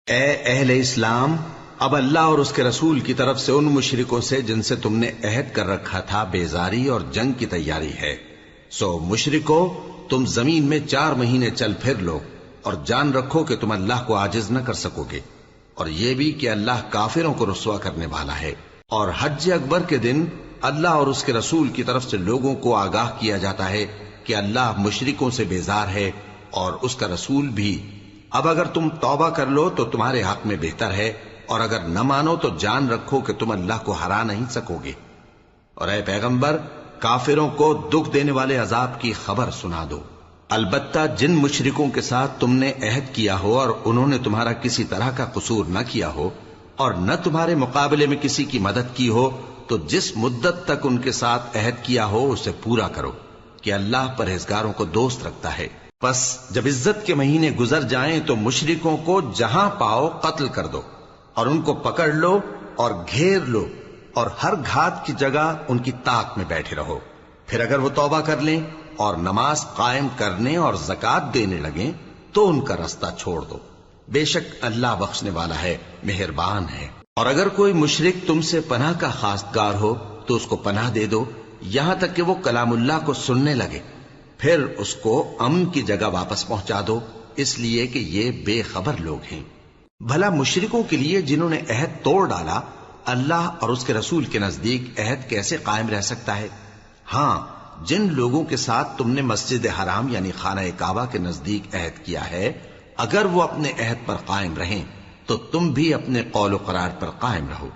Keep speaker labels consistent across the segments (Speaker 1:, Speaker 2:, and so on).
Speaker 1: اے اہل اسلام، اب اللہ اور اس کے رسول کی طرف سے ان مشرکوں سے جن سے تم نے عہد کر رکھا تھا بیزاری اور جنگ کی تیاری ہے۔ سو مشرکو، تم زمین میں 4 مہینے چل پھر لو اور جان رکھو کہ تم اللہ کو عاجز نہ کر سکو گے، اور یہ بھی کہ اللہ کافروں کو رسوا کرنے والا ہے۔ اور حج اکبر کے دن اللہ اور اس کے رسول کی طرف سے لوگوں کو آگاہ کیا جاتا ہے کہ اللہ مشرکوں سے بیزار ہے اور اس کا رسول بھی۔ اب اگر تم توبہ کر لو تو تمہارے حق میں بہتر ہے، اور اگر نہ مانو تو جان رکھو کہ تم اللہ کو ہرا نہیں سکو گے۔ اور اے پیغمبر، کافروں کو دکھ دینے والے عذاب کی خبر سنا دو۔ البتہ جن مشرکوں کے ساتھ تم نے عہد کیا ہو اور انہوں نے تمہارا کسی طرح کا قصور نہ کیا ہو اور نہ تمہارے مقابلے میں کسی کی مدد کی ہو، تو جس مدت تک ان کے ساتھ عہد کیا ہو اسے پورا کرو، کہ اللہ پرہیزگاروں کو دوست رکھتا ہے۔ پس جب عزت کے مہینے گزر جائیں تو مشرکوں کو جہاں پاؤ قتل کر دو، اور ان کو پکڑ لو اور گھیر لو، اور ہر گھات کی جگہ ان کی طاق میں بیٹھے رہو۔ پھر اگر وہ توبہ کر لیں اور نماز قائم کرنے اور زکوٰۃ دینے لگیں تو ان کا رستہ چھوڑ دو، بے شک اللہ بخشنے والا ہے، مہربان ہے۔ اور اگر کوئی مشرک تم سے پناہ کا خواستگار ہو تو اس کو پناہ دے دو، یہاں تک کہ وہ کلام اللہ کو سننے لگے، پھر اس کو امن کی جگہ واپس پہنچا دو، اس لیے کہ یہ بے خبر لوگ ہیں۔ بھلا مشرکوں کے لیے جنہوں نے عہد توڑ ڈالا، اللہ اور اس کے رسول کے نزدیک عہد کیسے قائم رہ سکتا ہے؟ ہاں، جن لوگوں کے ساتھ تم نے مسجد حرام یعنی خانہ کعبہ کے نزدیک عہد کیا ہے، اگر وہ اپنے عہد پر قائم رہیں تو تم بھی اپنے قول و قرار پر قائم رہو،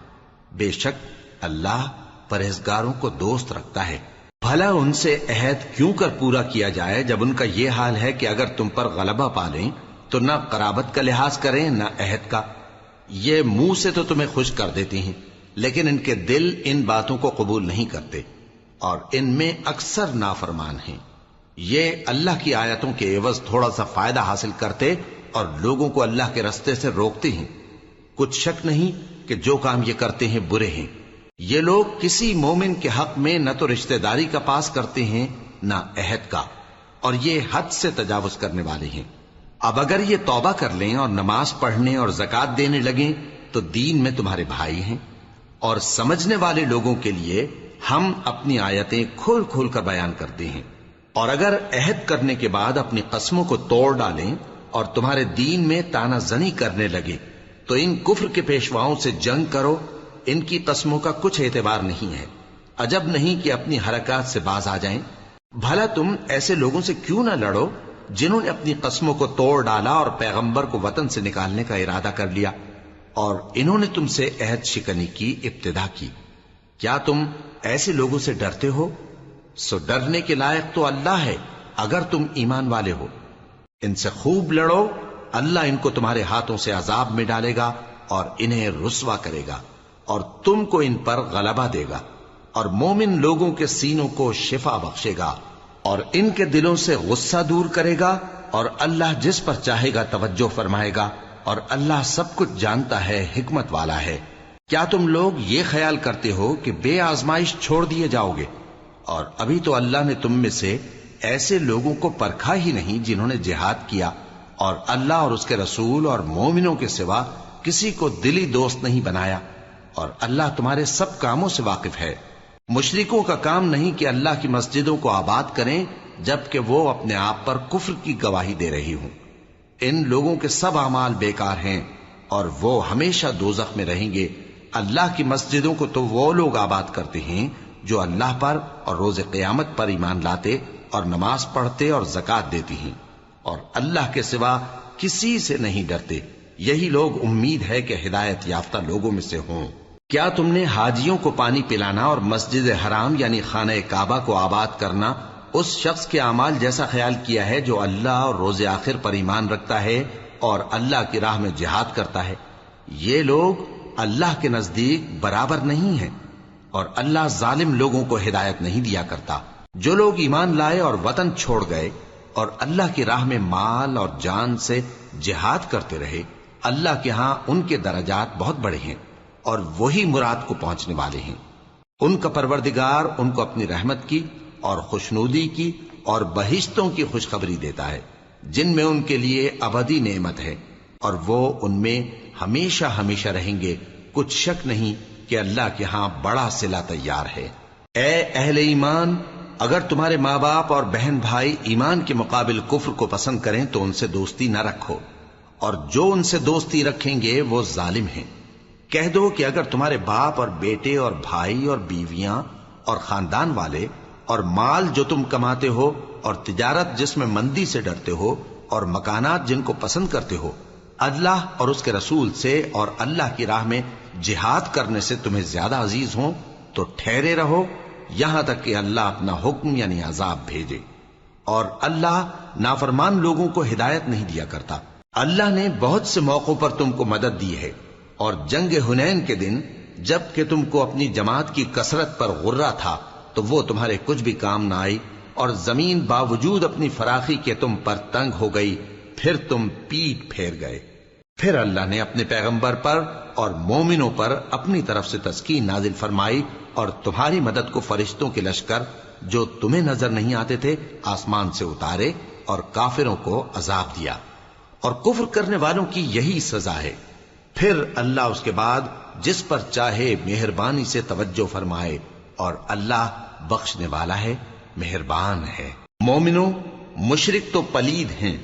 Speaker 1: بے شک اللہ پرہیزگاروں کو دوست رکھتا ہے۔ بھلا ان سے عہد کیوں کر پورا کیا جائے جب ان کا یہ حال ہے کہ اگر تم پر غلبہ پالیں تو نہ قرابت کا لحاظ کریں نہ عہد کا۔ یہ منہ سے تو تمہیں خوش کر دیتی ہیں، لیکن ان کے دل ان باتوں کو قبول نہیں کرتے، اور ان میں اکثر نافرمان ہیں۔ یہ اللہ کی آیتوں کے عوض تھوڑا سا فائدہ حاصل کرتے اور لوگوں کو اللہ کے رستے سے روکتے ہیں۔ کچھ شک نہیں کہ جو کام یہ کرتے ہیں برے ہیں۔ یہ لوگ کسی مومن کے حق میں نہ تو رشتہ داری کا پاس کرتے ہیں نہ عہد کا، اور یہ حد سے تجاوز کرنے والے ہیں۔ اب اگر یہ توبہ کر لیں اور نماز پڑھنے اور زکوٰۃ دینے لگیں تو دین میں تمہارے بھائی ہیں، اور سمجھنے والے لوگوں کے لیے ہم اپنی آیتیں کھول کھول کر بیان کرتے ہیں۔ اور اگر عہد کرنے کے بعد اپنی قسموں کو توڑ ڈالیں اور تمہارے دین میں تانا زنی کرنے لگے تو ان کفر کے پیشواؤں سے جنگ کرو، ان کی قسموں کا کچھ اعتبار نہیں ہے، عجب نہیں کہ اپنی حرکات سے باز آ جائیں۔ بھلا تم ایسے لوگوں سے کیوں نہ لڑو جنہوں نے اپنی قسموں کو توڑ ڈالا اور پیغمبر کو وطن سے نکالنے کا ارادہ کر لیا، اور انہوں نے تم سے عہد شکنی کی ابتدا کی۔ کیا تم ایسے لوگوں سے ڈرتے ہو؟ سو ڈرنے کے لائق تو اللہ ہے اگر تم ایمان والے ہو۔ ان سے خوب لڑو، اللہ ان کو تمہارے ہاتھوں سے عذاب میں ڈالے گا اور انہیں رسوا کرے گا، اور تم کو ان پر غلبہ دے گا، اور مومن لوگوں کے سینوں کو شفا بخشے گا، اور ان کے دلوں سے غصہ دور کرے گا، اور اللہ جس پر چاہے گا توجہ فرمائے گا، اور اللہ سب کچھ جانتا ہے، حکمت والا ہے۔ کیا تم لوگ یہ خیال کرتے ہو کہ بے آزمائش چھوڑ دیے جاؤ گے؟ اور ابھی تو اللہ نے تم میں سے ایسے لوگوں کو پرکھا ہی نہیں جنہوں نے جہاد کیا، اور اللہ اور اس کے رسول اور مومنوں کے سوا کسی کو دلی دوست نہیں بنایا، اور اللہ تمہارے سب کاموں سے واقف ہے۔ مشرکوں کا کام نہیں کہ اللہ کی مسجدوں کو آباد کریں جبکہ وہ اپنے آپ پر کفر کی گواہی دے رہی ہوں۔ ان لوگوں کے سب اعمال بیکار ہیں اور وہ ہمیشہ دوزخ میں رہیں گے۔ اللہ کی مسجدوں کو تو وہ لوگ آباد کرتے ہیں جو اللہ پر اور روز قیامت پر ایمان لاتے اور نماز پڑھتے اور زکوٰۃ دیتی ہیں، اور اللہ کے سوا کسی سے نہیں ڈرتے۔ یہی لوگ امید ہے کہ ہدایت یافتہ لوگوں میں سے ہوں۔ کیا تم نے حاجیوں کو پانی پلانا اور مسجد حرام یعنی خانہ کعبہ کو آباد کرنا اس شخص کے اعمال جیسا خیال کیا ہے جو اللہ اور روز آخر پر ایمان رکھتا ہے اور اللہ کی راہ میں جہاد کرتا ہے؟ یہ لوگ اللہ کے نزدیک برابر نہیں ہیں، اور اللہ ظالم لوگوں کو ہدایت نہیں دیا کرتا۔ جو لوگ ایمان لائے اور وطن چھوڑ گئے اور اللہ کی راہ میں مال اور جان سے جہاد کرتے رہے، اللہ کے ہاں ان کے درجات بہت بڑے ہیں، اور وہی مراد کو پہنچنے والے ہیں۔ ان کا پروردگار ان کو اپنی رحمت کی اور خوشنودی کی اور بہشتوں کی خوشخبری دیتا ہے جن میں ان کے لیے ابدی نعمت ہے، اور وہ ان میں ہمیشہ ہمیشہ رہیں گے، کچھ شک نہیں کہ اللہ کے ہاں بڑا صلہ تیار ہے۔ اے اہل ایمان، اگر تمہارے ماں باپ اور بہن بھائی ایمان کے مقابل کفر کو پسند کریں تو ان سے دوستی نہ رکھو، اور جو ان سے دوستی رکھیں گے وہ ظالم ہیں۔ کہہ دو کہ اگر تمہارے باپ اور بیٹے اور بھائی اور بیویاں اور خاندان والے اور مال جو تم کماتے ہو اور تجارت جس میں مندی سے ڈرتے ہو اور مکانات جن کو پسند کرتے ہو اللہ اور اس کے رسول سے اور اللہ کی راہ میں جہاد کرنے سے تمہیں زیادہ عزیز ہوں تو ٹھہرے رہو یہاں تک کہ اللہ اپنا حکم یعنی عذاب بھیجے، اور اللہ نافرمان لوگوں کو ہدایت نہیں دیا کرتا۔ اللہ نے بہت سے موقعوں پر تم کو مدد دی ہے، اور جنگ حنین کے دن جب کہ تم کو اپنی جماعت کی کثرت پر غرہ تھا تو وہ تمہارے کچھ بھی کام نہ آئی، اور زمین باوجود اپنی فراخی کے تم پر تنگ ہو گئی، پھر تم پیٹ پھیر گئے۔ پھر اللہ نے اپنے پیغمبر پر اور مومنوں پر اپنی طرف سے تسکین نازل فرمائی، اور تمہاری مدد کو فرشتوں کے لشکر جو تمہیں نظر نہیں آتے تھے آسمان سے اتارے، اور کافروں کو عذاب دیا، اور کفر کرنے والوں کی یہی سزا ہے۔ پھر اللہ اس کے بعد جس پر چاہے مہربانی سے توجہ فرمائے، اور اللہ بخشنے والا ہے، مہربان ہے۔ مومنوں، مشرک تو پلید ہیں،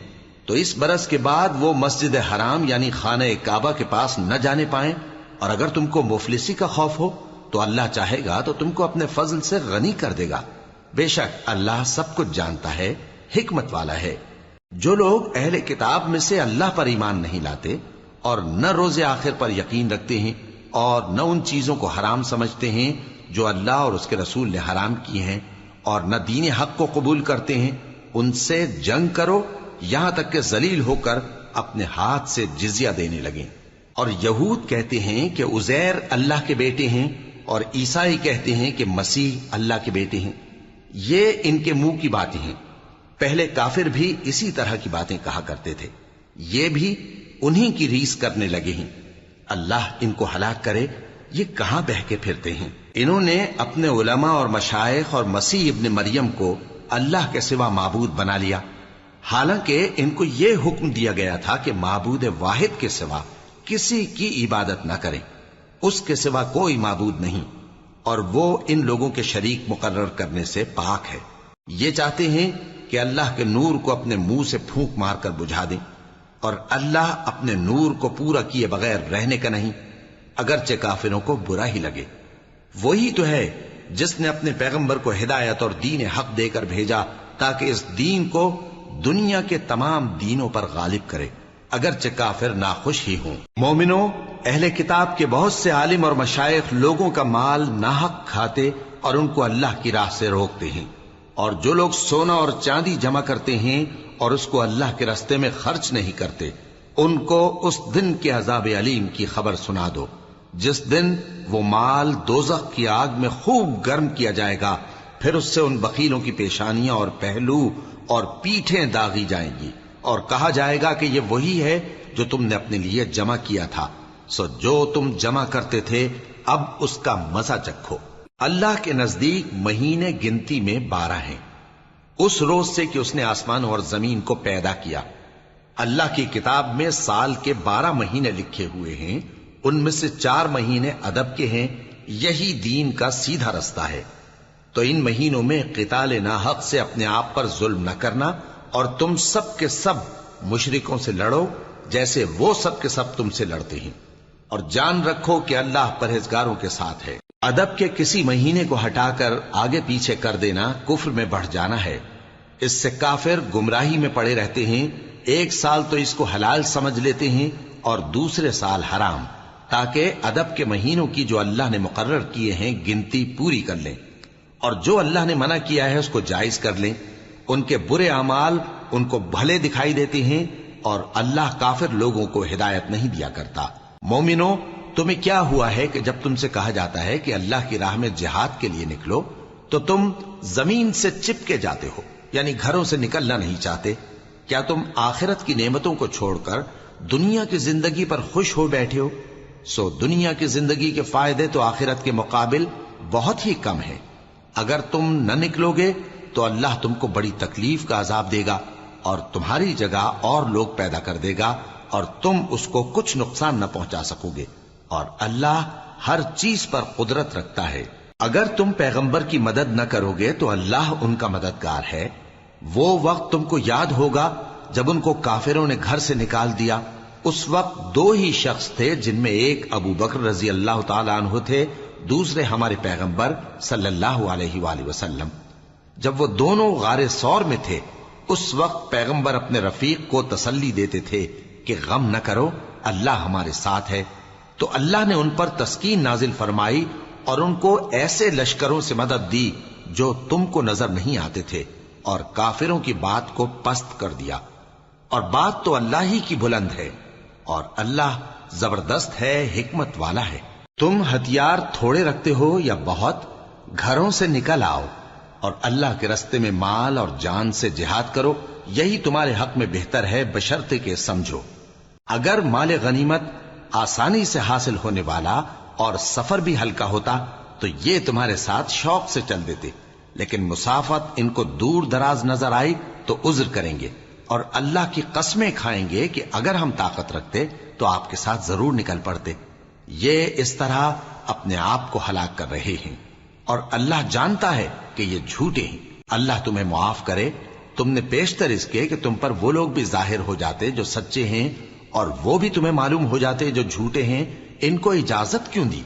Speaker 1: تو اس برس کے بعد وہ مسجد حرام یعنی خانہ کعبہ کے پاس نہ جانے پائیں، اور اگر تم کو مفلسی کا خوف ہو تو اللہ چاہے گا تو تم کو اپنے فضل سے غنی کر دے گا، بے شک اللہ سب کچھ جانتا ہے، حکمت والا ہے۔ جو لوگ اہل کتاب میں سے اللہ پر ایمان نہیں لاتے اور نہ روز آخر پر یقین رکھتے ہیں اور نہ ان چیزوں کو حرام سمجھتے ہیں جو اللہ اور اس کے رسول نے حرام کی ہیں، اور نہ دین حق کو قبول کرتے ہیں، ان سے جنگ کرو یہاں تک کہ ذلیل ہو کر اپنے ہاتھ سے جزیہ دینے لگیں۔ اور یہود کہتے ہیں کہ عزیر اللہ کے بیٹے ہیں، اور عیسائی کہتے ہیں کہ مسیح اللہ کے بیٹے ہیں۔ یہ ان کے منہ کی باتیں ہیں، پہلے کافر بھی اسی طرح کی باتیں کہا کرتے تھے، یہ بھی انہی کی ریس کرنے لگے ہیں۔ اللہ ان کو ہلاک کرے، یہ کہاں بہہ کے پھرتے ہیں۔ انہوں نے اپنے علماء اور مشائخ اور مسیح ابن مریم کو اللہ کے سوا معبود بنا لیا، حالانکہ ان کو یہ حکم دیا گیا تھا کہ معبود واحد کے سوا کسی کی عبادت نہ کریں، اس کے سوا کوئی معبود نہیں، اور وہ ان لوگوں کے شریک مقرر کرنے سے پاک ہے۔ یہ چاہتے ہیں کہ اللہ کے نور کو اپنے منہ سے پھونک مار کر بجھا دیں، اور اللہ اپنے نور کو پورا کیے بغیر رہنے کا نہیں، اگرچہ کافروں کو برا ہی لگے۔ وہی تو ہے جس نے اپنے پیغمبر کو ہدایت اور دین حق دے کر بھیجا تاکہ اس دین کو دنیا کے تمام دینوں پر غالب کرے، اگرچہ کافر ناخوش ہی ہوں۔ مومنوں، اہل کتاب کے بہت سے عالم اور مشائخ لوگوں کا مال ناحق کھاتے اور ان کو اللہ کی راہ سے روکتے ہیں، اور جو لوگ سونا اور چاندی جمع کرتے ہیں اور اس کو اللہ کے راستے میں خرچ نہیں کرتے، ان کو اس دن کے عذاب علیم کی خبر سنا دو، جس دن وہ مال دوزخ کی آگ میں خوب گرم کیا جائے گا، پھر اس سے ان بخیلوں کی پیشانیاں اور پہلو اور پیٹھیں داغی جائیں گی، اور کہا جائے گا کہ یہ وہی ہے جو تم نے اپنے لیے جمع کیا تھا، سو جو تم جمع کرتے تھے اب اس کا مزہ چکھو۔ اللہ کے نزدیک مہینے گنتی میں 12 ہیں، اس روز سے کہ اس نے آسمان اور زمین کو پیدا کیا۔ اللہ کی کتاب میں سال کے 12 مہینے لکھے ہوئے ہیں، ان میں سے 4 مہینے ادب کے ہیں، یہی دین کا سیدھا رستہ ہے۔ تو ان مہینوں میں قتال ناحق سے اپنے آپ پر ظلم نہ کرنا، اور تم سب کے سب مشرکوں سے لڑو جیسے وہ سب کے سب تم سے لڑتے ہیں، اور جان رکھو کہ اللہ پرہیزگاروں کے ساتھ ہے۔ ادب کے کسی مہینے کو ہٹا کر آگے پیچھے کر دینا کفر میں بڑھ جانا ہے، اس سے کافر گمراہی میں پڑے رہتے ہیں، ایک سال تو اس کو حلال سمجھ لیتے ہیں اور دوسرے سال حرام، تاکہ ادب کے مہینوں کی جو اللہ نے مقرر کیے ہیں گنتی پوری کر لیں، اور جو اللہ نے منع کیا ہے اس کو جائز کر لیں۔ ان کے برے اعمال ان کو بھلے دکھائی دیتے ہیں، اور اللہ کافر لوگوں کو ہدایت نہیں دیا کرتا۔ مومنوں، تمہیں کیا ہوا ہے کہ جب تم سے کہا جاتا ہے کہ اللہ کی راہ میں جہاد کے لیے نکلو تو تم زمین سے چپکے جاتے ہو، یعنی گھروں سے نکلنا نہیں چاہتے؟ کیا تم آخرت کی نعمتوں کو چھوڑ کر دنیا کی زندگی پر خوش ہو بیٹھے ہو؟ سو دنیا کی زندگی کے فائدے تو آخرت کے مقابل بہت ہی کم ہے۔ اگر تم نہ نکلو گے تو اللہ تم کو بڑی تکلیف کا عذاب دے گا، اور تمہاری جگہ اور لوگ پیدا کر دے گا، اور تم اس کو کچھ نقصان نہ پہنچا سکوگے، اور اللہ ہر چیز پر قدرت رکھتا ہے۔ اگر تم پیغمبر کی مدد نہ کرو گے تو اللہ ان کا مددگار ہے۔ وہ وقت تم کو یاد ہوگا جب ان کو کافروں نے گھر سے نکال دیا۔ اس وقت دو ہی شخص تھے، جن میں ایک ابو بکر رضی اللہ تعالی عنہ تھے، دوسرے ہمارے پیغمبر صلی اللہ علیہ وآلہ وسلم۔ جب وہ دونوں غار ثور میں تھے، اس وقت پیغمبر اپنے رفیق کو تسلی دیتے تھے کہ غم نہ کرو، اللہ ہمارے ساتھ ہے۔ تو اللہ نے ان پر تسکین نازل فرمائی اور ان کو ایسے لشکروں سے مدد دی جو تم کو نظر نہیں آتے تھے، اور کافروں کی بات کو پست کر دیا۔ اور بات تو اللہ ہی کی بلند ہے، اور اللہ زبردست ہے، حکمت والا ہے۔ تم ہتھیار تھوڑے رکھتے ہو یا بہت، گھروں سے نکل آؤ اور اللہ کے رستے میں مال اور جان سے جہاد کرو، یہی تمہارے حق میں بہتر ہے، بشرطے کہ سمجھو۔ اگر مال غنیمت آسانی سے حاصل ہونے والا اور سفر بھی ہلکا ہوتا تو یہ تمہارے ساتھ شوق سے چل دیتے، لیکن مسافت ان کو دور دراز نظر آئی تو عذر کریں گے، اور اللہ کی قسمیں کھائیں گے کہ اگر ہم طاقت رکھتے تو آپ کے ساتھ ضرور نکل پڑتے۔ یہ اس طرح اپنے آپ کو ہلاک کر رہے ہیں، اور اللہ جانتا ہے کہ یہ جھوٹے ہیں۔ اللہ تمہیں معاف کرے، تم نے پیشتر اس کے کہ تم پر وہ لوگ بھی ظاہر ہو جاتے جو سچے ہیں، اور وہ بھی تمہیں معلوم ہو جاتے جو جھوٹے ہیں۔ ان کو اجازت کیوں دی؟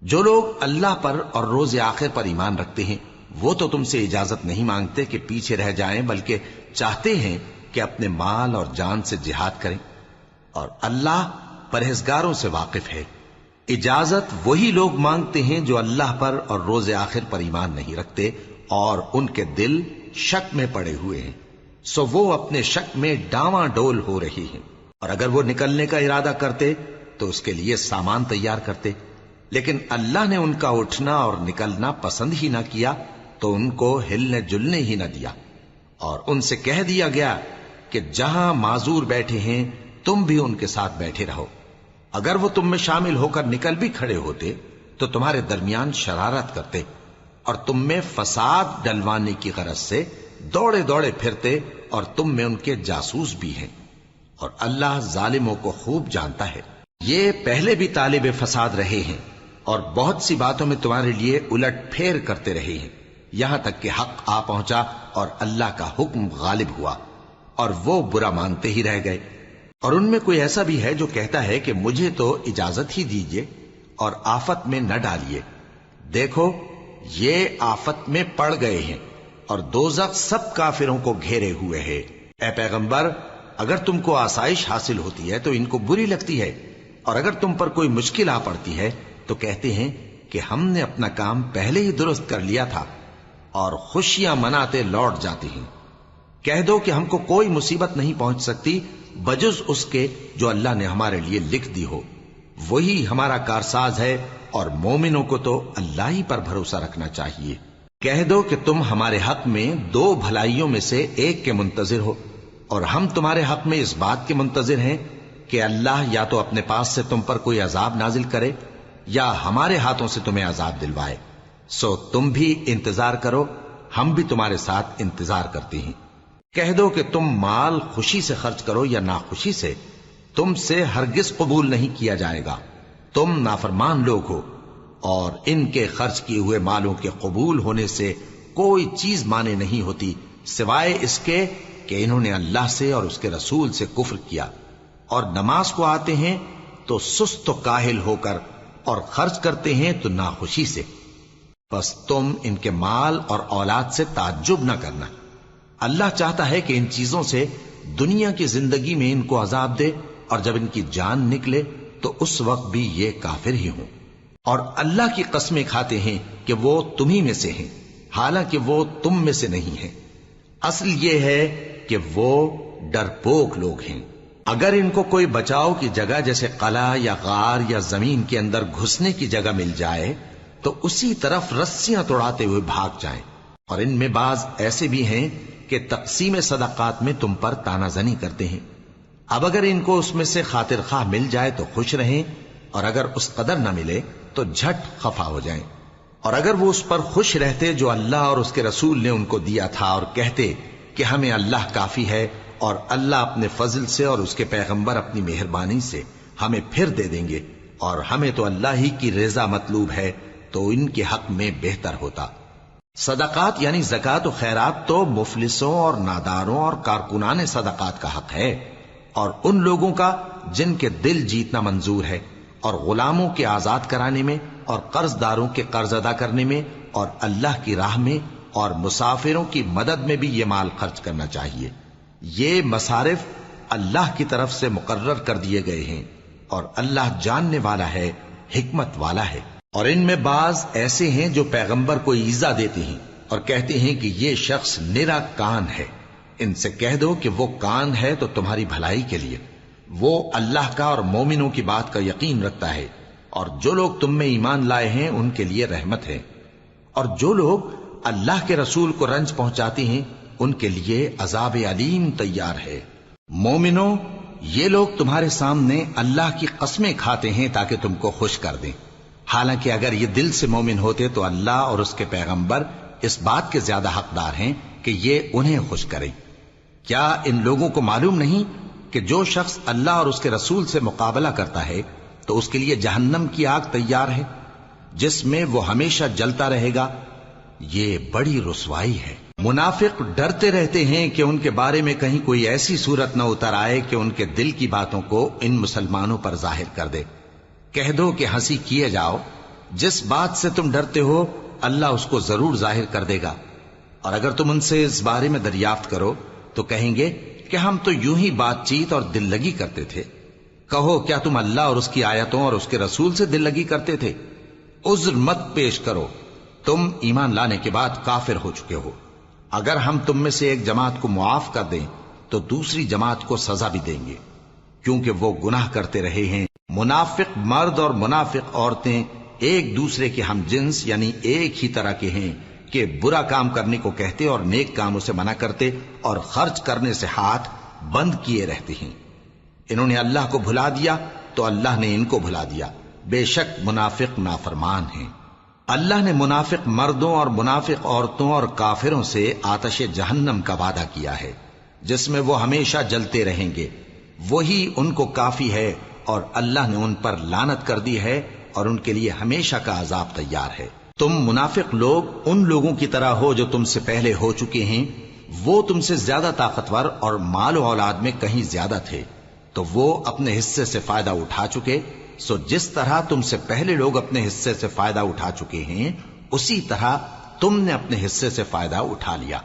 Speaker 1: جو لوگ اللہ پر اور روز آخر پر ایمان رکھتے ہیں وہ تو تم سے اجازت نہیں مانگتے کہ پیچھے رہ جائیں، بلکہ چاہتے ہیں کہ اپنے مال اور جان سے جہاد کریں، اور اللہ پرہیزگاروں سے واقف ہے۔ اجازت وہی لوگ مانگتے ہیں جو اللہ پر اور روز آخر پر ایمان نہیں رکھتے اور ان کے دل شک میں پڑے ہوئے ہیں، سو وہ اپنے شک میں ڈاواں ڈول ہو رہی ہیں۔ اور اگر وہ نکلنے کا ارادہ کرتے تو اس کے لیے سامان تیار کرتے، لیکن اللہ نے ان کا اٹھنا اور نکلنا پسند ہی نہ کیا تو ان کو ہلنے جلنے ہی نہ دیا، اور ان سے کہہ دیا گیا کہ جہاں معذور بیٹھے ہیں تم بھی ان کے ساتھ بیٹھے رہو۔ اگر وہ تم میں شامل ہو کر نکل بھی کھڑے ہوتے تو تمہارے درمیان شرارت کرتے اور تم میں فساد ڈلوانے کی غرض سے دوڑے دوڑے پھرتے، اور تم میں ان کے جاسوس بھی ہیں، اور اللہ ظالموں کو خوب جانتا ہے۔ یہ پہلے بھی طالب فساد رہے ہیں اور بہت سی باتوں میں تمہارے لیے الٹ پھیر کرتے رہے ہیں، یہاں تک کہ حق آ پہنچا اور اللہ کا حکم غالب ہوا، اور وہ برا مانتے ہی رہ گئے۔ اور ان میں کوئی ایسا بھی ہے جو کہتا ہے کہ مجھے تو اجازت ہی دیجیے اور آفت میں نہ ڈالیے۔ دیکھو یہ آفت میں پڑ گئے ہیں، اور دوزخ سب کافروں کو گھیرے ہوئے ہے۔ اے پیغمبر، اگر تم کو آسائش حاصل ہوتی ہے تو ان کو بری لگتی ہے، اور اگر تم پر کوئی مشکل آ پڑتی ہے تو کہتے ہیں کہ ہم نے اپنا کام پہلے ہی درست کر لیا تھا، اور خوشیاں مناتے لوٹ جاتے ہیں۔ کہہ دو کہ ہم کو کوئی مصیبت نہیں پہنچ سکتی بجز اس کے جو اللہ نے ہمارے لیے لکھ دی ہو، وہی ہمارا کارساز ہے، اور مومنوں کو تو اللہ ہی پر بھروسہ رکھنا چاہیے۔ کہہ دو کہ تم ہمارے حق میں دو بھلائیوں میں سے ایک کے منتظر ہو، اور ہم تمہارے حق میں اس بات کے منتظر ہیں کہ اللہ یا تو اپنے پاس سے تم پر کوئی عذاب نازل کرے یا ہمارے ہاتھوں سے تمہیں عذاب دلوائے، سو تم بھی انتظار کرو، ہم بھی تمہارے ساتھ انتظار کرتے ہیں۔ کہہ دو کہ تم مال خوشی سے خرچ کرو یا ناخوشی سے، تم سے ہرگز قبول نہیں کیا جائے گا، تم نافرمان لوگ ہو، اور ان کے خرچ کیے ہوئے مالوں کے قبول ہونے سے کوئی چیز مانے نہیں ہوتی سوائے اس کے کہ انہوں نے اللہ سے اور اس کے رسول سے کفر کیا، اور نماز کو آتے ہیں تو سست و کاہل ہو کر، اور خرچ کرتے ہیں تو ناخوشی سے۔ بس تم ان کے مال اور اولاد سے تعجب نہ کرنا، اللہ چاہتا ہے کہ ان چیزوں سے دنیا کی زندگی میں ان کو عذاب دے، اور جب ان کی جان نکلے تو اس وقت بھی یہ کافر ہی ہوں، اور اللہ کی قسمیں کھاتے ہیں کہ وہ تمہیں میں سے ہیں، حالانکہ وہ تم میں سے نہیں ہیں۔ اصل یہ ہے کہ وہ ڈرپوک لوگ ہیں۔ اگر ان کو کوئی بچاؤ کی جگہ جیسے قلعہ یا غار یا زمین کے اندر گھسنے کی جگہ مل جائے تو اسی طرف رسیاں توڑاتے ہوئے بھاگ جائیں، اور ان میں بعض ایسے بھی ہیں کہ تقسیم صدقات میں تم پر تانا زنی کرتے ہیں۔ اب اگر ان کو اس میں سے خاطر خواہ مل جائے تو خوش رہیں، اور اگر اس قدر نہ ملے تو جھٹ خفا ہو جائیں۔ اور اگر وہ اس پر خوش رہتے جو اللہ اور اس کے رسول نے ان کو دیا تھا، اور کہتے کہ ہمیں اللہ کافی ہے اور اللہ اپنے فضل سے اور اس کے پیغمبر اپنی مہربانی سے ہمیں پھر دے دیں گے، اور ہمیں تو اللہ ہی کی رضا مطلوب ہے، تو ان کے حق میں بہتر ہوتا۔ صدقات یعنی زکوٰۃ و خیرات تو مفلسوں اور ناداروں اور کارکنان صدقات کا حق ہے، اور ان لوگوں کا جن کے دل جیتنا منظور ہے، اور غلاموں کے آزاد کرانے میں، اور قرض داروں کے قرض ادا کرنے میں، اور اللہ کی راہ میں اور مسافروں کی مدد میں بھی یہ مال خرچ کرنا چاہیے۔ یہ مصارف اللہ کی طرف سے مقرر کر دیے گئے ہیں، اور اللہ جاننے والا ہے، حکمت والا ہے۔ اور ان میں بعض ایسے ہیں جو پیغمبر کو ایذا دیتے ہیں اور کہتے ہیں کہ یہ شخص نرا کان ہے۔ ان سے کہہ دو کہ وہ کان ہے تو تمہاری بھلائی کے لیے، وہ اللہ کا اور مومنوں کی بات کا یقین رکھتا ہے، اور جو لوگ تم میں ایمان لائے ہیں ان کے لیے رحمت ہے، اور جو لوگ اللہ کے رسول کو رنج پہنچاتے ہیں ان کے لیے عذاب علیم تیار ہے۔ مومنوں، یہ لوگ تمہارے سامنے اللہ کی قسمیں کھاتے ہیں تاکہ تم کو خوش کر دیں، حالانکہ اگر یہ دل سے مومن ہوتے تو اللہ اور اس کے پیغمبر اس بات کے زیادہ حقدار ہیں کہ یہ انہیں خوش کریں۔ کیا ان لوگوں کو معلوم نہیں کہ جو شخص اللہ اور اس کے رسول سے مقابلہ کرتا ہے تو اس کے لیے جہنم کی آگ تیار ہے، جس میں وہ ہمیشہ جلتا رہے گا؟ یہ بڑی رسوائی ہے۔ منافق ڈرتے رہتے ہیں کہ ان کے بارے میں کہیں کوئی ایسی صورت نہ اتر آئے کہ ان کے دل کی باتوں کو ان مسلمانوں پر ظاہر کر دے۔ کہہ دو کہ ہنسی کیے جاؤ، جس بات سے تم ڈرتے ہو اللہ اس کو ضرور ظاہر کر دے گا، اور اگر تم ان سے اس بارے میں دریافت کرو تو کہیں گے کہ ہم تو یوں ہی بات چیت اور دل لگی کرتے تھے۔ کہو کیا تم اللہ اور اس کی آیتوں اور اس کے رسول سے دل لگی کرتے تھے؟ عذر مت پیش کرو، تم ایمان لانے کے بعد کافر ہو چکے ہو۔ اگر ہم تم میں سے ایک جماعت کو معاف کر دیں تو دوسری جماعت کو سزا بھی دیں گے، کیونکہ وہ گناہ کرتے رہے ہیں۔ منافق مرد اور منافق عورتیں ایک دوسرے کے ہم جنس یعنی ایک ہی طرح کے ہیں کہ برا کام کرنے کو کہتے اور نیک کاموں سے منع کرتے اور خرچ کرنے سے ہاتھ بند کیے رہتے ہیں۔ انہوں نے اللہ کو بھلا دیا تو اللہ نے ان کو بھلا دیا، بے شک منافق نافرمان ہیں۔ اللہ نے منافق مردوں اور منافق عورتوں اور کافروں سے آتش جہنم کا وعدہ کیا ہے، جس میں وہ ہمیشہ جلتے رہیں گے، وہی ان کو کافی ہے، اور اللہ نے ان پر لعنت کر دی ہے اور ان کے لیے ہمیشہ کا عذاب تیار ہے۔ تم منافق لوگ ان لوگوں کی طرح ہو جو تم سے پہلے ہو چکے ہیں، وہ تم سے زیادہ طاقتور اور مال و اولاد میں کہیں زیادہ تھے، تو وہ اپنے حصے سے فائدہ اٹھا چکے، سو جس طرح تم سے پہلے لوگ اپنے حصے سے فائدہ اٹھا چکے ہیں اسی طرح تم نے اپنے حصے سے فائدہ اٹھا لیا،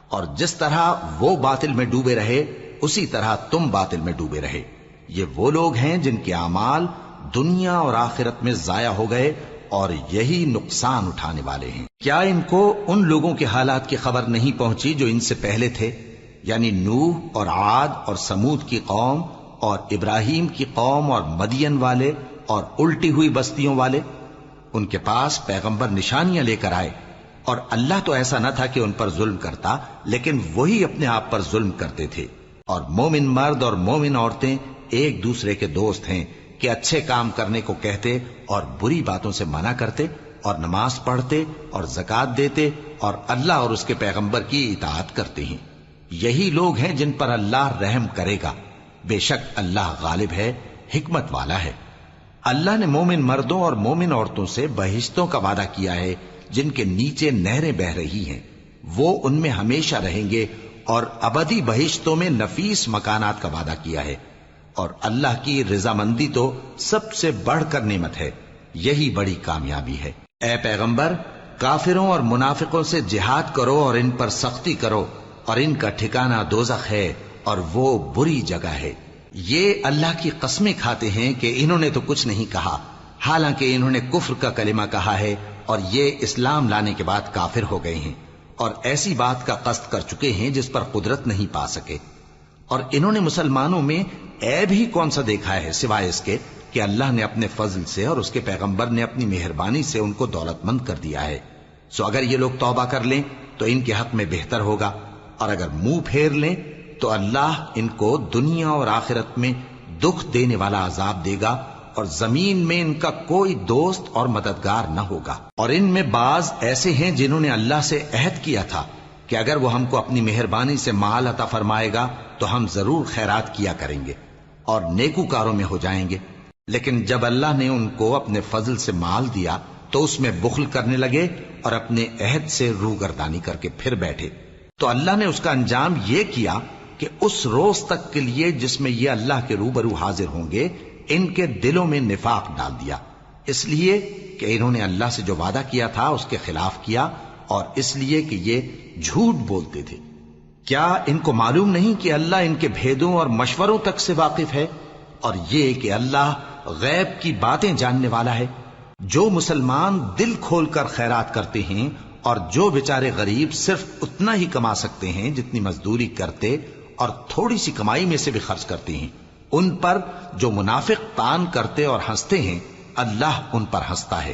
Speaker 1: اور جس طرح وہ باطل میں ڈوبے رہے اسی طرح تم باطل میں ڈوبے رہے۔ یہ وہ لوگ ہیں جن کے اعمال دنیا اور آخرت میں ضائع ہو گئے اور یہی نقصان اٹھانے والے ہیں۔ کیا ان کو ان لوگوں کے حالات کی خبر نہیں پہنچی جو ان سے پہلے تھے، یعنی نوح اور عاد اور سمود کی قوم اور ابراہیم کی قوم اور مدین والے اور الٹی ہوئی بستیوں والے؟ ان کے پاس پیغمبر نشانیاں لے کر آئے، اور اللہ تو ایسا نہ تھا کہ ان پر ظلم کرتا، لیکن وہی اپنے آپ پر ظلم کرتے تھے۔ اور مومن مرد اور مومن عورتیں ایک دوسرے کے دوست ہیں کہ اچھے کام کرنے کو کہتے اور بری باتوں سے منع کرتے، اور نماز پڑھتے اور زکوٰۃ دیتے اور اللہ اور اس کے پیغمبر کی اطاعت کرتے ہیں۔ یہی لوگ ہیں جن پر اللہ رحم کرے گا، بے شک اللہ غالب ہے، حکمت والا ہے۔ اللہ نے مومن مردوں اور مومن عورتوں سے بہشتوں کا وعدہ کیا ہے جن کے نیچے نہریں بہ رہی ہیں، وہ ان میں ہمیشہ رہیں گے، اور ابدی بہشتوں میں نفیس مکانات کا وعدہ کیا ہے، اور اللہ کی رضامندی تو سب سے بڑھ کر نعمت ہے، یہی بڑی کامیابی ہے۔ اے پیغمبر، کافروں اور منافقوں سے جہاد کرو اور ان پر سختی کرو، اور ان کا ٹھکانہ دوزخ ہے اور وہ بری جگہ ہے۔ یہ اللہ کی قسمیں کھاتے ہیں کہ انہوں نے تو کچھ نہیں کہا، حالانکہ انہوں نے کفر کا کلمہ کہا ہے اور یہ اسلام لانے کے بعد کافر ہو گئے ہیں، اور ایسی بات کا قصد کر چکے ہیں جس پر قدرت نہیں پا سکے۔ اور انہوں نے مسلمانوں میں عیب ہی کون سا دیکھا ہے سوائے اس کے کہ اللہ نے اپنے فضل سے اور اس کے پیغمبر نے اپنی مہربانی سے ان کو دولت مند کر دیا ہے۔ سو اگر یہ لوگ توبہ کر لیں تو ان کے حق میں بہتر ہوگا، اور اگر منہ پھیر لیں تو اللہ ان کو دنیا اور آخرت میں دکھ دینے والا عذاب دے گا، اور زمین میں ان کا کوئی دوست اور مددگار نہ ہوگا۔ اور ان میں بعض ایسے ہیں جنہوں نے اللہ سے عہد کیا تھا کہ اگر وہ ہم کو اپنی مہربانی سے مال عطا فرمائے گا تو ہم ضرور خیرات کیا کریں گے اور نیکوکاروں میں ہو جائیں گے، لیکن جب اللہ نے ان کو اپنے فضل سے مال دیا تو اس میں بخل کرنے لگے اور اپنے عہد سے روگردانی کر کے پھر بیٹھے، تو اللہ نے اس کا انجام یہ کیا کہ اس روز تک کے لیے جس میں یہ اللہ کے روبرو حاضر ہوں گے ان کے دلوں میں نفاق ڈال دیا، اس لیے کہ انہوں نے اللہ سے جو وعدہ کیا تھا اس کے خلاف کیا، اور اس لیے کہ یہ جھوٹ بولتے تھے۔ کیا ان کو معلوم نہیں کہ اللہ ان کے بھیدوں اور مشوروں تک سے واقف ہے، اور یہ کہ اللہ غیب کی باتیں جاننے والا ہے؟ جو مسلمان دل کھول کر خیرات کرتے ہیں اور جو بیچارے غریب صرف اتنا ہی کما سکتے ہیں جتنی مزدوری کرتے اور تھوڑی سی کمائی میں سے بھی خرچ کرتے ہیں، ان پر جو منافق تان کرتے اور ہنستے ہیں اللہ ان پر ہنستا ہے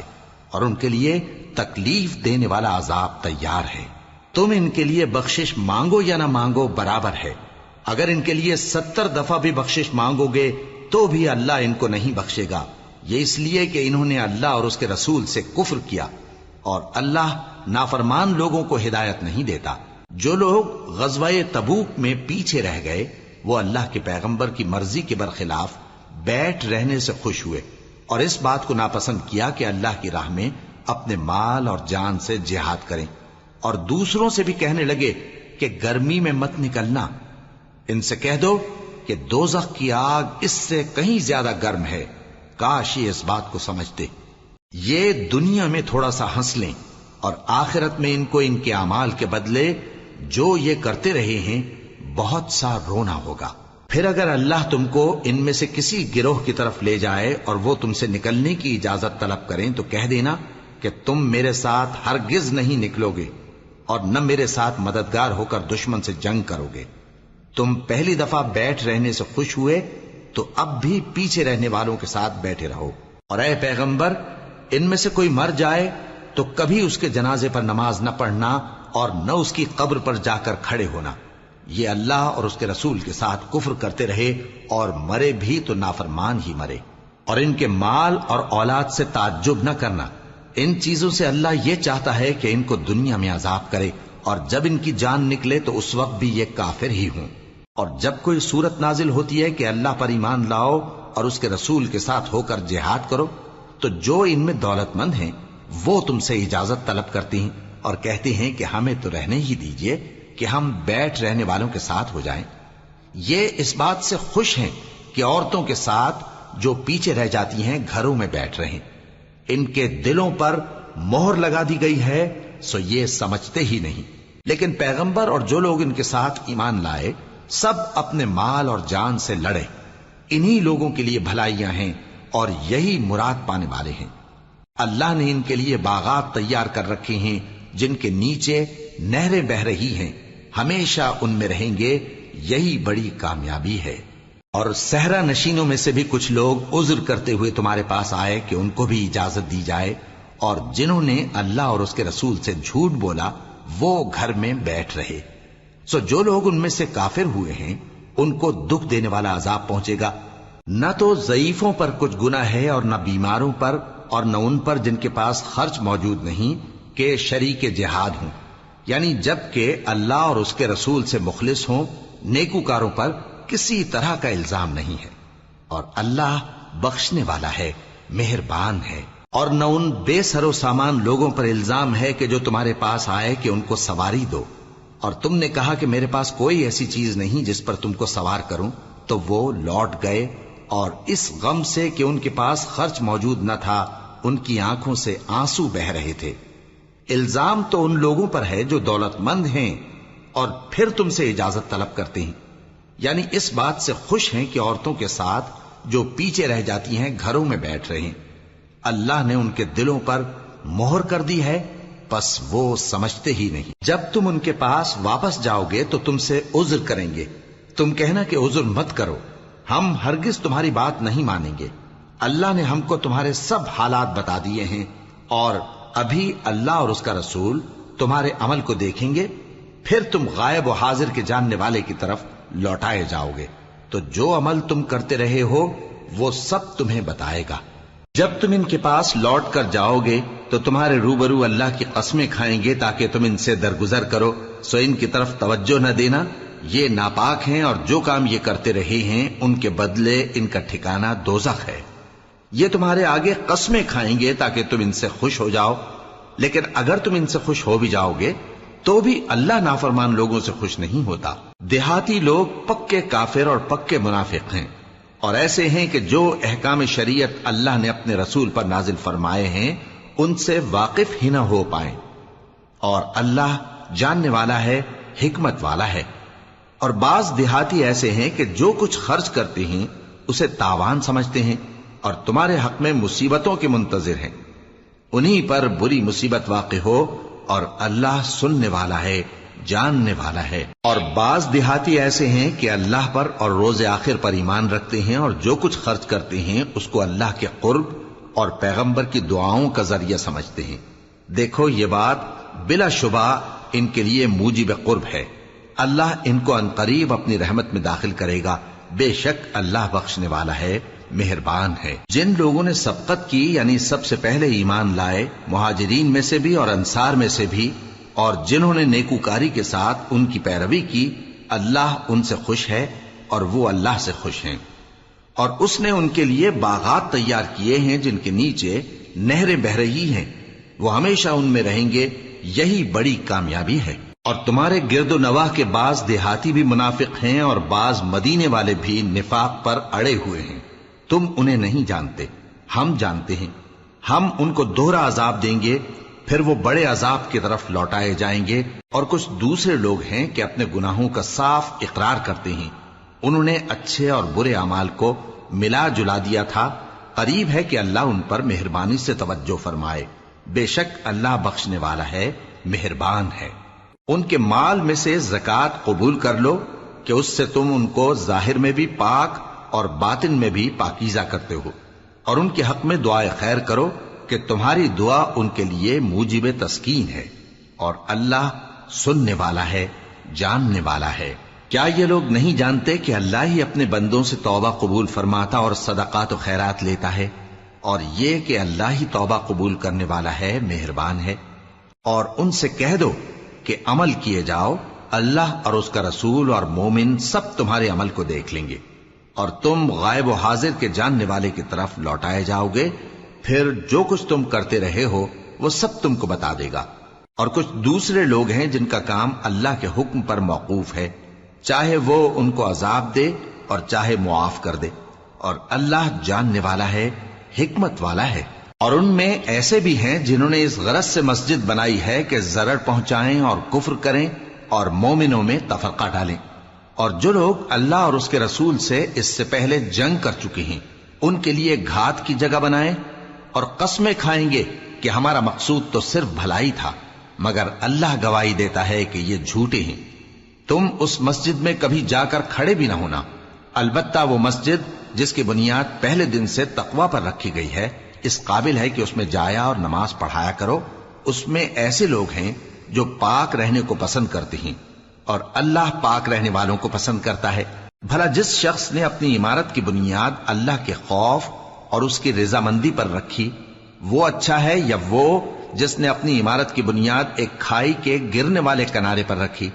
Speaker 1: اور ان کے لیے تکلیف دینے والا عذاب تیار ہے۔ تم ان کے لیے بخشش مانگو یا نہ مانگو برابر ہے، اگر ان کے لیے 70 دفعہ بھی بخشش مانگو گے تو بھی اللہ ان کو نہیں بخشے گا، یہ اس لیے کہ انہوں نے اللہ اور اس کے رسول سے کفر کیا، اور اللہ نافرمان لوگوں کو ہدایت نہیں دیتا۔ جو لوگ غزوہ تبوک میں پیچھے رہ گئے وہ اللہ کے پیغمبر کی مرضی کے برخلاف بیٹھ رہنے سے خوش ہوئے اور اس بات کو ناپسند کیا کہ اللہ کی راہ میں اپنے مال اور جان سے جہاد کریں، اور دوسروں سے بھی کہنے لگے کہ گرمی میں مت نکلنا، ان سے کہہ دو کہ دوزخ کی آگ اس سے کہیں زیادہ گرم ہے، کاش یہ اس بات کو سمجھتے۔ یہ دنیا میں تھوڑا سا ہنس لیں اور آخرت میں ان کو ان کے اعمال کے بدلے جو یہ کرتے رہے ہیں بہت سا رونا ہوگا۔ پھر اگر اللہ تم کو ان میں سے کسی گروہ کی طرف لے جائے اور وہ تم سے نکلنے کی اجازت طلب کریں تو کہہ دینا کہ تم میرے ساتھ ہرگز نہیں نکلو گے اور نہ میرے ساتھ مددگار ہو کر دشمن سے جنگ کرو گے۔ تم پہلی دفعہ بیٹھ رہنے سے خوش ہوئے تو اب بھی پیچھے رہنے والوں کے ساتھ بیٹھے رہو، اور اے پیغمبر ان میں سے کوئی مر جائے تو کبھی اس کے جنازے پر نماز نہ پڑھنا اور نہ اس کی قبر پر جا کر کھڑے ہونا، یہ اللہ اور اس کے رسول کے ساتھ کفر کرتے رہے اور مرے بھی تو نافرمان ہی مرے۔ اور ان کے مال اور اولاد سے تعجب نہ کرنا، ان چیزوں سے اللہ یہ چاہتا ہے کہ ان کو دنیا میں عذاب کرے اور جب ان کی جان نکلے تو اس وقت بھی یہ کافر ہی ہوں۔ اور جب کوئی صورت نازل ہوتی ہے کہ اللہ پر ایمان لاؤ اور اس کے رسول کے ساتھ ہو کر جہاد کرو تو جو ان میں دولت مند ہیں وہ تم سے اجازت طلب کرتی ہیں اور کہتے ہیں کہ ہمیں تو رہنے ہی دیجئے کہ ہم بیٹھ رہنے والوں کے ساتھ ہو جائیں۔ یہ اس بات سے خوش ہیں کہ عورتوں کے ساتھ جو پیچھے رہ جاتی ہیں گھروں میں بیٹھ رہیں، ان کے دلوں پر مہر لگا دی گئی ہے سو یہ سمجھتے ہی نہیں۔ لیکن پیغمبر اور جو لوگ ان کے ساتھ ایمان لائے سب اپنے مال اور جان سے لڑے، انہی لوگوں کے لیے بھلائیاں ہیں اور یہی مراد پانے والے ہیں۔ اللہ نے ان کے لیے باغات تیار کر رکھے ہیں جن کے نیچے نہریں بہ رہی ہیں، ہمیشہ ان میں رہیں گے، یہی بڑی کامیابی ہے۔ اور صحرا نشینوں میں سے بھی کچھ لوگ عذر کرتے ہوئے تمہارے پاس آئے کہ ان کو بھی اجازت دی جائے، اور جنہوں نے اللہ اور اس کے رسول سے جھوٹ بولا وہ گھر میں بیٹھ رہے۔ سو جو لوگ ان میں سے کافر ہوئے ہیں ان کو دکھ دینے والا عذاب پہنچے گا، نہ تو ضعیفوں پر کچھ گناہ ہے اور نہ بیماروں پر اور نہ ان پر جن کے پاس خرچ موجود نہیں کہ شریک جہاد ہوں، یعنی جب کہ اللہ اور اس کے رسول سے مخلص ہوں، نیکوکاروں پر کسی طرح کا الزام نہیں ہے، اور اللہ بخشنے والا ہے، مہربان ہے۔ اور نہ ان بے سر و سامان لوگوں پر الزام ہے کہ جو تمہارے پاس آئے کہ ان کو سواری دو، اور تم نے کہا کہ میرے پاس کوئی ایسی چیز نہیں جس پر تم کو سوار کروں، تو وہ لوٹ گئے اور اس غم سے کہ ان کے پاس خرچ موجود نہ تھا ان کی آنکھوں سے آنسو بہ رہے تھے۔ الزام تو ان لوگوں پر ہے جو دولت مند ہیں اور پھر تم سے اجازت طلب کرتے ہیں، یعنی اس بات سے خوش ہیں کہ عورتوں کے ساتھ جو پیچھے رہ جاتی ہیں گھروں میں بیٹھ رہے ہیں۔ اللہ نے ان کے دلوں پر مہر کر دی ہے بس وہ سمجھتے ہی نہیں۔ جب تم ان کے پاس واپس جاؤ گے تو تم سے عذر کریں گے، تم کہنا کہ عذر مت کرو، ہم ہرگز تمہاری بات نہیں مانیں گے۔ اللہ نے ہم کو تمہارے سب حالات بتا دیے ہیں، اور ابھی اللہ اور اس کا رسول تمہارے عمل کو دیکھیں گے، پھر تم غائب و حاضر کے جاننے والے کی طرف لوٹائے جاؤ گے، تو جو عمل تم کرتے رہے ہو وہ سب تمہیں بتائے گا۔ جب تم ان کے پاس لوٹ کر جاؤ گے تو تو تمہارے روبرو اللہ کی قسمیں کھائیں گے تاکہ تم ان سے درگزر کرو، سو ان کی طرف توجہ نہ دینا، یہ ناپاک ہیں اور جو کام یہ کرتے رہے ہیں ان کے بدلے ان کا ٹھکانہ دوزخ ہے۔ یہ تمہارے آگے قسمیں کھائیں گے تاکہ تم ان سے خوش ہو جاؤ، لیکن اگر تم ان سے خوش ہو بھی جاؤ گے تو بھی اللہ نافرمان لوگوں سے خوش نہیں ہوتا۔ دیہاتی لوگ پکے کافر اور پکے منافق ہیں، اور ایسے ہیں کہ جو احکام شریعت اللہ نے اپنے رسول پر نازل فرمائے ہیں ان سے واقف ہی نہ ہو پائیں، اور اللہ جاننے والا ہے، حکمت والا ہے۔ اور بعض دیہاتی ایسے ہیں کہ جو کچھ خرچ کرتے ہیں اسے تاوان سمجھتے ہیں اور تمہارے حق میں مصیبتوں کے منتظر ہیں، انہی پر بری مصیبت واقع ہو، اور اللہ سننے والا ہے، جاننے والا ہے۔ اور بعض دیہاتی ایسے ہیں کہ اللہ پر اور روز آخر پر ایمان رکھتے ہیں، اور جو کچھ خرچ کرتے ہیں اس کو اللہ کے قرب اور پیغمبر کی دعاؤں کا ذریعہ سمجھتے ہیں۔ دیکھو یہ بات بلا شبہ ان کے لیے موجب قرب ہے، اللہ ان کو عنقریب اپنی رحمت میں داخل کرے گا، بے شک اللہ بخشنے والا ہے، مہربان ہے۔ جن لوگوں نے سبقت کی یعنی سب سے پہلے ایمان لائے، مہاجرین میں سے بھی اور انصار میں سے بھی، اور جنہوں نے نیکوکاری کے ساتھ ان کی پیروی کی، اللہ ان سے خوش ہے اور وہ اللہ سے خوش ہیں۔ اور اس نے ان کے لیے باغات تیار کیے ہیں جن کے نیچے نہریں بہہ رہی ہیں، وہ ہمیشہ ان میں رہیں گے، یہی بڑی کامیابی ہے۔ اور تمہارے گرد و نواح کے بعض دیہاتی بھی منافق ہیں اور بعض مدینے والے بھی نفاق پر اڑے ہوئے ہیں، تم انہیں نہیں جانتے، ہم جانتے ہیں۔ ہم ان کو دوہرا عذاب دیں گے، پھر وہ بڑے عذاب کی طرف لوٹائے جائیں گے۔ اور کچھ دوسرے لوگ ہیں کہ اپنے گناہوں کا صاف اقرار کرتے ہیں، انہوں نے اچھے اور برے اعمال کو ملا جلا دیا تھا، قریب ہے کہ اللہ ان پر مہربانی سے توجہ فرمائے، بے شک اللہ بخشنے والا ہے، مہربان ہے۔ ان کے مال میں سے زکوٰۃ قبول کر لو کہ اس سے تم ان کو ظاہر میں بھی پاک اور باطن میں بھی پاکیزہ کرتے ہو، اور ان کے حق میں دعائے خیر کرو کہ تمہاری دعا ان کے لیے موجب تسکین ہے، اور اللہ سننے والا ہے، جاننے والا ہے۔ کیا یہ لوگ نہیں جانتے کہ اللہ ہی اپنے بندوں سے توبہ قبول فرماتا اور صدقات و خیرات لیتا ہے، اور یہ کہ اللہ ہی توبہ قبول کرنے والا ہے، مہربان ہے۔ اور ان سے کہہ دو کہ عمل کیے جاؤ، اللہ اور اس کا رسول اور مومن سب تمہارے عمل کو دیکھ لیں گے، اور تم غائب و حاضر کے جاننے والے کی طرف لوٹائے جاؤ گے، پھر جو کچھ تم کرتے رہے ہو وہ سب تم کو بتا دے گا۔ اور کچھ دوسرے لوگ ہیں جن کا کام اللہ کے حکم پر موقوف ہے، چاہے وہ ان کو عذاب دے اور چاہے معاف کر دے، اور اللہ جاننے والا ہے، حکمت والا ہے۔ اور ان میں ایسے بھی ہیں جنہوں نے اس غرض سے مسجد بنائی ہے کہ ضرر پہنچائیں اور کفر کریں اور مومنوں میں تفرقہ ڈالیں، اور جو لوگ اللہ اور اس کے رسول سے اس سے پہلے جنگ کر چکے ہیں ان کے لیے گھات کی جگہ بنائیں، اور قسمیں کھائیں گے کہ ہمارا مقصود تو صرف بھلائی تھا، مگر اللہ گواہی دیتا ہے کہ یہ جھوٹے ہیں۔ تم اس مسجد میں کبھی جا کر کھڑے بھی نہ ہونا، البتہ وہ مسجد جس کی بنیاد پہلے دن سے تقوی پر رکھی گئی ہے اس قابل ہے کہ اس میں جایا اور نماز پڑھایا کرو۔ اس میں ایسے لوگ ہیں جو پاک رہنے کو پسند کرتے ہیں، اور اللہ پاک رہنے والوں کو پسند کرتا ہے۔ بھلا جس شخص نے اپنی عمارت کی بنیاد اللہ کے خوف اور اس کی رضامندی پر رکھی، وہ اچھا ہے یا وہ جس نے اپنی عمارت کی بنیاد ایک کھائی کے گرنے والے کنارے پر رکھی،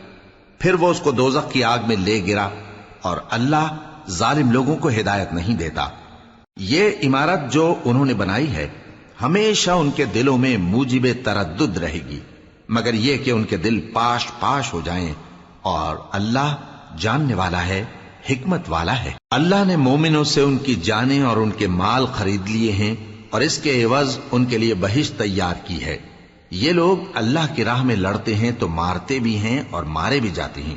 Speaker 1: پھر وہ اس کو دوزخ کی آگ میں لے گرا، اور اللہ ظالم لوگوں کو ہدایت نہیں دیتا۔ یہ عمارت جو انہوں نے بنائی ہے ہمیشہ ان کے دلوں میں موجب تردد رہے گی، مگر یہ کہ ان کے دل پاش پاش ہو جائیں، اور اللہ جاننے والا ہے، حکمت والا ہے۔ اللہ نے مومنوں سے ان کی جانیں اور ان کے مال خرید لیے ہیں، اور اس کے عوض ان کے لیے بہشت تیار کی ہے۔ یہ لوگ اللہ کی راہ میں لڑتے ہیں تو مارتے بھی ہیں اور مارے بھی جاتے ہیں۔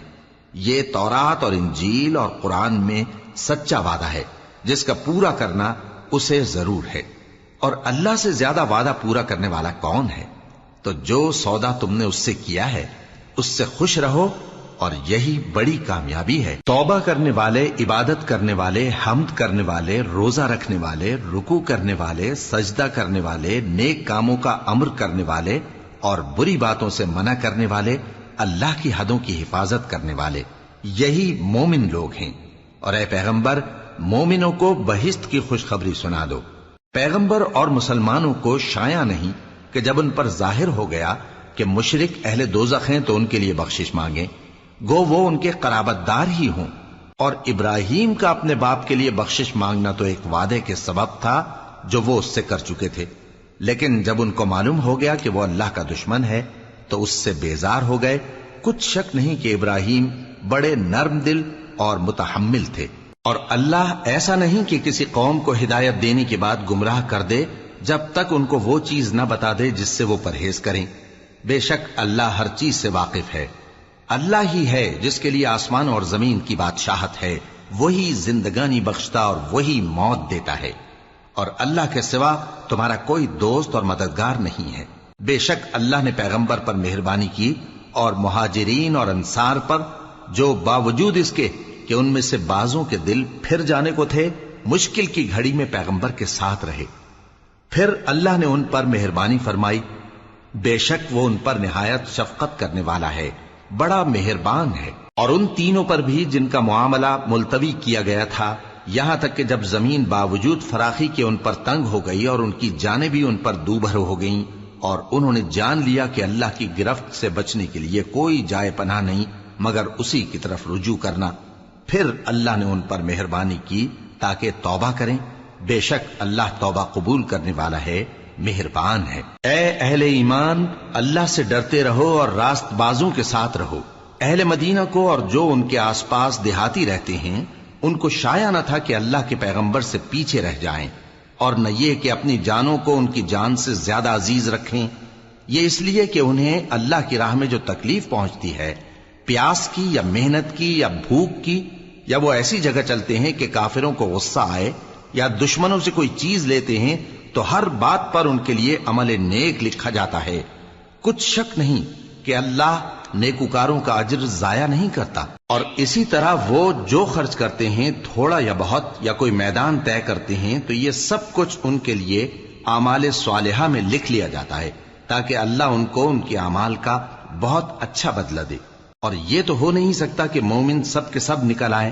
Speaker 1: یہ تورات اور انجیل اور قرآن میں سچا وعدہ ہے جس کا پورا کرنا اسے ضرور ہے، اور اللہ سے زیادہ وعدہ پورا کرنے والا کون ہے؟ تو جو سودا تم نے اس سے کیا ہے اس سے خوش رہو، اور یہی بڑی کامیابی ہے۔ توبہ کرنے والے، عبادت کرنے والے، حمد کرنے والے، روزہ رکھنے والے، رکوع کرنے والے، سجدہ کرنے والے، نیک کاموں کا امر کرنے والے اور بری باتوں سے منع کرنے والے، اللہ کی حدوں کی حفاظت کرنے والے، یہی مومن لوگ ہیں۔ اور اے پیغمبر، مومنوں کو بہشت کی خوشخبری سنا دو۔ پیغمبر اور مسلمانوں کو شایع نہیں کہ جب ان پر ظاہر ہو گیا کہ مشرک اہل دوزخ ہیں تو ان کے لیے بخشش مانگیں، گو وہ ان کے قرابت دار ہی ہوں۔ اور ابراہیم کا اپنے باپ کے لیے بخشش مانگنا تو ایک وعدے کے سبب تھا جو وہ اس سے کر چکے تھے، لیکن جب ان کو معلوم ہو گیا کہ وہ اللہ کا دشمن ہے تو اس سے بیزار ہو گئے۔ کچھ شک نہیں کہ ابراہیم بڑے نرم دل اور متحمل تھے، اور اللہ ایسا نہیں کہ کسی قوم کو ہدایت دینے کے بعد گمراہ کر دے جب تک ان کو وہ چیز نہ بتا دے جس سے وہ پرہیز کریں۔ بے شک اللہ ہر چیز سے واقف ہے۔ اللہ ہی ہے جس کے لیے آسمان اور زمین کی بادشاہت ہے، وہی زندگانی بخشتا اور وہی موت دیتا ہے، اور اللہ کے سوا تمہارا کوئی دوست اور مددگار نہیں ہے۔ بے شک اللہ نے پیغمبر پر مہربانی کی اور مہاجرین اور انصار پر، جو باوجود اس کے کہ ان میں سے بعضوں کے دل پھر جانے کو تھے، مشکل کی گھڑی میں پیغمبر کے ساتھ رہے۔ پھر اللہ نے ان پر مہربانی فرمائی، بے شک وہ ان پر نہایت شفقت کرنے والا ہے، بڑا مہربان ہے۔ اور ان تینوں پر بھی جن کا معاملہ ملتوی کیا گیا تھا، یہاں تک کہ جب زمین باوجود فراخی کے ان پر تنگ ہو گئی اور ان کی جانیں بھی ان پر دوبھر ہو گئیں، اور انہوں نے جان لیا کہ اللہ کی گرفت سے بچنے کے لیے کوئی جائے پناہ نہیں مگر اسی کی طرف رجوع کرنا، پھر اللہ نے ان پر مہربانی کی تاکہ توبہ کریں۔ بے شک اللہ توبہ قبول کرنے والا ہے، مہربان ہے۔ اے اہل ایمان، اللہ سے ڈرتے رہو اور راست بازوں کے ساتھ رہو۔ اہل مدینہ کو اور جو ان کے آس پاس دیہاتی رہتے ہیں، ان کو شایع نہ تھا کہ اللہ کے پیغمبر سے پیچھے رہ جائیں، اور نہ یہ کہ اپنی جانوں کو ان کی جان سے زیادہ عزیز رکھیں۔ یہ اس لیے کہ انہیں اللہ کی راہ میں جو تکلیف پہنچتی ہے، پیاس کی یا محنت کی یا بھوک کی، یا وہ ایسی جگہ چلتے ہیں کہ کافروں کو غصہ آئے یا دشمنوں سے کوئی چیز لیتے ہیں، تو ہر بات پر ان کے لیے عمل نیک لکھا جاتا ہے۔ کچھ شک نہیں کہ اللہ نیکوکاروں کا اجر ضائع نہیں کرتا۔ اور اسی طرح وہ جو خرچ کرتے ہیں، تھوڑا یا بہت، یا کوئی میدان طے کرتے ہیں، تو یہ سب کچھ ان کے لیے اعمال صالحہ میں لکھ لیا جاتا ہے، تاکہ اللہ ان کو ان کے اعمال کا بہت اچھا بدلہ دے۔ اور یہ تو ہو نہیں سکتا کہ مومن سب کے سب نکل آئیں،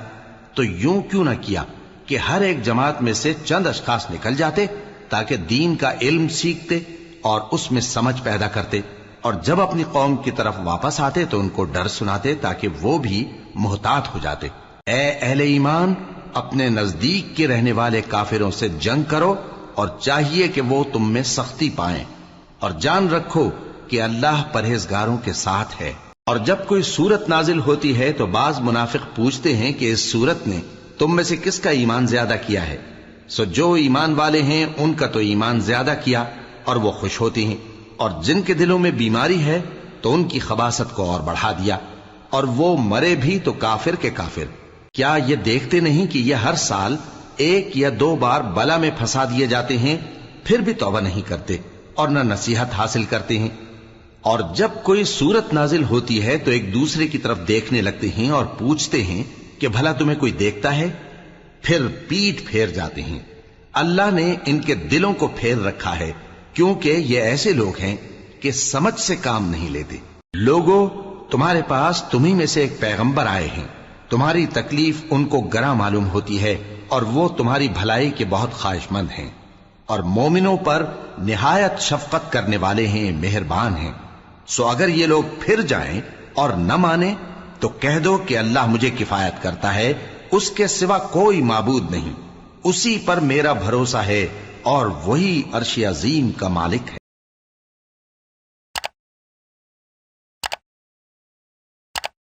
Speaker 1: تو یوں کیوں نہ کیا کہ ہر ایک جماعت میں سے چند اشخاص نکل جاتے تاکہ دین کا علم سیکھتے اور اس میں سمجھ پیدا کرتے، اور جب اپنی قوم کی طرف واپس آتے تو ان کو ڈر سناتے تاکہ وہ بھی محتاط ہو جاتے۔ اے اہل ایمان، اپنے نزدیک کے رہنے والے کافروں سے جنگ کرو، اور چاہیے کہ وہ تم میں سختی پائیں، اور جان رکھو کہ اللہ پرہیزگاروں کے ساتھ ہے۔ اور جب کوئی سورت نازل ہوتی ہے تو بعض منافق پوچھتے ہیں کہ اس سورت نے تم میں سے کس کا ایمان زیادہ کیا ہے؟ سو جو ایمان والے ہیں ان کا تو ایمان زیادہ کیا اور وہ خوش ہوتی ہیں، اور جن کے دلوں میں بیماری ہے تو ان کی خباثت کو اور بڑھا دیا، اور وہ مرے بھی تو کافر کے کافر۔ کیا یہ دیکھتے نہیں کہ یہ ہر سال 1 یا 2 بار بلا میں پھنسا دیے جاتے ہیں، پھر بھی توبہ نہیں کرتے اور نہ نصیحت حاصل کرتے ہیں؟ اور جب کوئی سورت نازل ہوتی ہے تو ایک دوسرے کی طرف دیکھنے لگتے ہیں اور پوچھتے ہیں کہ بھلا تمہیں کوئی دیکھتا ہے؟ پھر پیٹ پھیر جاتے ہیں۔ اللہ نے ان کے دلوں کو پھیر رکھا ہے، کیونکہ یہ ایسے لوگ ہیں کہ سمجھ سے کام نہیں لیتے۔ لوگوں، تمہارے پاس تمہیں میں سے ایک پیغمبر آئے ہیں، تمہاری تکلیف ان کو گراں معلوم ہوتی ہے اور وہ تمہاری بھلائی کے بہت خواہش مند ہیں، اور مومنوں پر نہایت شفقت کرنے والے ہیں، مہربان ہیں۔ سو اگر یہ لوگ پھر جائیں اور نہ مانیں تو کہہ دو کہ اللہ مجھے کفایت کرتا ہے، اس کے سوا کوئی معبود نہیں، اسی پر میرا بھروسہ ہے، اور وہی عرش عظیم کا مالک ہے۔